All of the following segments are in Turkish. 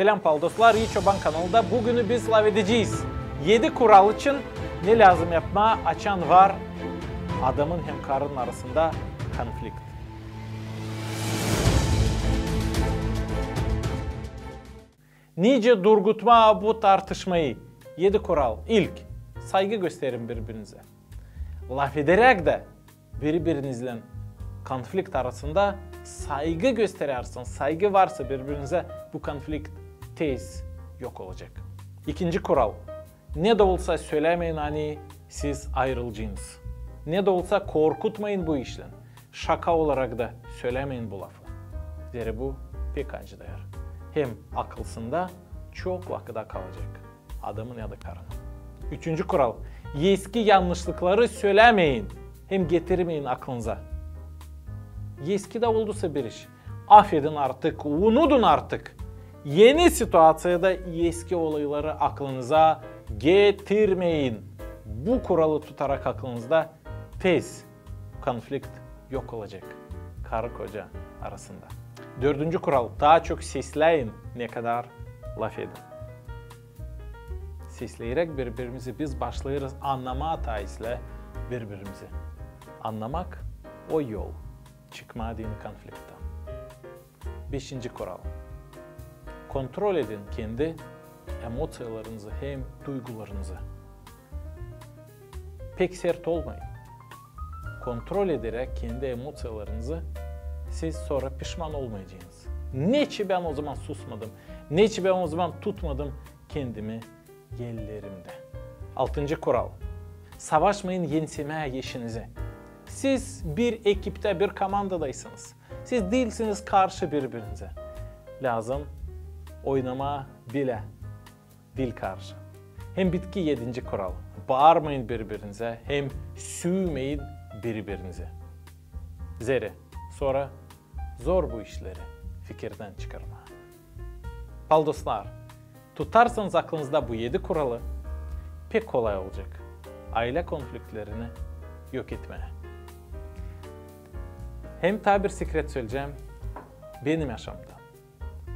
Selam pal dostlar, İyi Çoban kanalında bugünü biz lav edeceğiz. 7 kural için ne lazım yapma? Açan var, adamın hem karının arasında konflikt. Nice durgutma bu tartışmayı? 7 kural. İlk, saygı gösterin birbirinize. Laf ederek de birbirinizle konflikt arasında saygı gösterirsin. Saygı varsa birbirinize bu konflikt tez yok olacak. İkinci kural, ne de olsa söylemeyin hani siz ayrılacaksınız. Ne de olsa korkutmayın bu işle. Şaka olarak da söylemeyin bu lafı. Zira bu pek acıdır. Hem akılsında çok vakıda kalacak adamın ya da karının. Üçüncü kural, eski yanlışlıkları söylemeyin. Hem getirmeyin aklınıza. Eski de olduysa bir iş. Affedin artık, unutun artık. Yeni situasyada eski olayları aklınıza getirmeyin. Bu kuralı tutarak aklınızda tez konflikt yok olacak karı koca arasında. Dördüncü kural, daha çok sesleyin ne kadar laf edin. Sesleyerek birbirimizi biz başlayırız anlama hatayısıyla birbirimizi. Anlamak o yol. Çıkma dini konflikten. Beşinci kural. Kontrol edin kendi emosyonlarınızı hem duygularınızı. Pek sert olmayın. Kontrol ederek kendi emosyonlarınızı siz sonra pişman olmayacaksınız. Niçin ben o zaman susmadım? Niçin ben o zaman tutmadım kendimi yerlerimde? Altıncı kural. Savaşmayın yenilmeye işinize. Siz bir ekipte, bir komandadaysınız. Siz değilsiniz karşı birbirinize. Lazım oynama bile, dil karşı. Hem bitki 7. kural. Bağırmayın birbirinize, hem sövmeyin birbirinize. Zira sonra zor bu işleri fikirden çıkarma. Pal dostlar, tutarsanız aklınızda bu 7 kuralı pek kolay olacak. Aile konfliktlerini yok etmeye. Hem tabi bir sekret söyleyeceğim, benim yaşamda.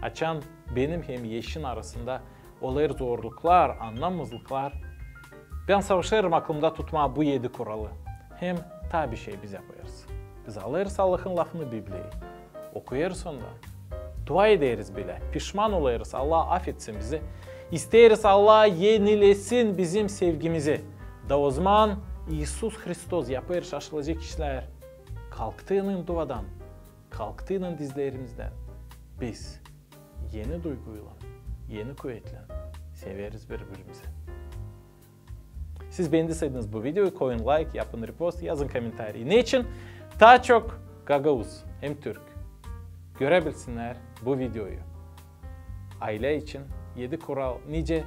Açan benim hem yeşin arasında olayır zorluklar, anlamsızlıklar. Ben savaşırım aklımda tutma bu 7 kuralı. Hem tabi şey biz yaparız. Biz alırız Allah'ın lafını Bibli'yi. Okuyarız ondan. Dua ederiz bile. Pişman olayırız. Allah affetsin bizi. İsteyiriz Allah yenilesin bizim sevgimizi. Da o zaman İsus Hristos yapar şaşılacak işler. Kalktığının duadan, kalktığının dizlerimizden biz yeni duyguyla, yeni kuvvetle severiz birbirimizi. Siz beğendiyseniz bu videoyu koyun like, yapın repost, yazın komentarı. Ne için? Daha çok Gagavuz hem Türk görebilsinler bu videoyu. Aile için 7 kural nice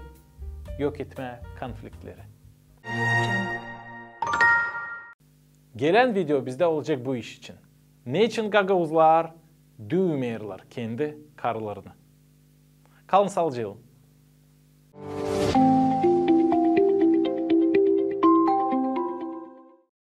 yok etme konfliktleri. Gelen video bizde olacak bu iş için. Ne için Gagavuzlar dövmeyirler kendi karılarını? Kalın sağlıcakla.